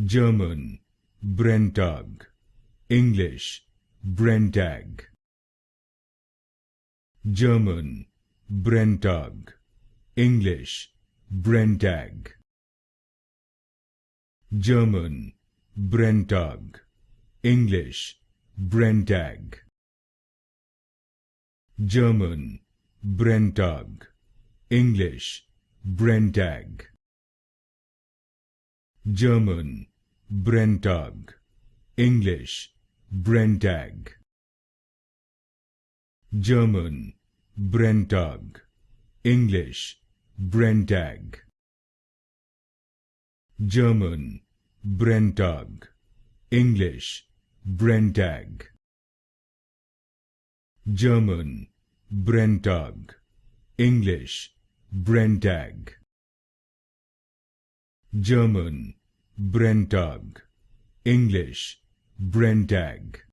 German, Brenntag, English, Brenntag. German, Brenntag, English, Brenntag. German, Brenntag, English, Brenntag. German, Brenntag, English, Brenntag. German, Brenntag, English, Brenntag. German, Brenntag, English, Brenntag. German, Brenntag, English, Brenntag. German, Brenntag, English, Brenntag. German, Brenntag, English, Brenntag.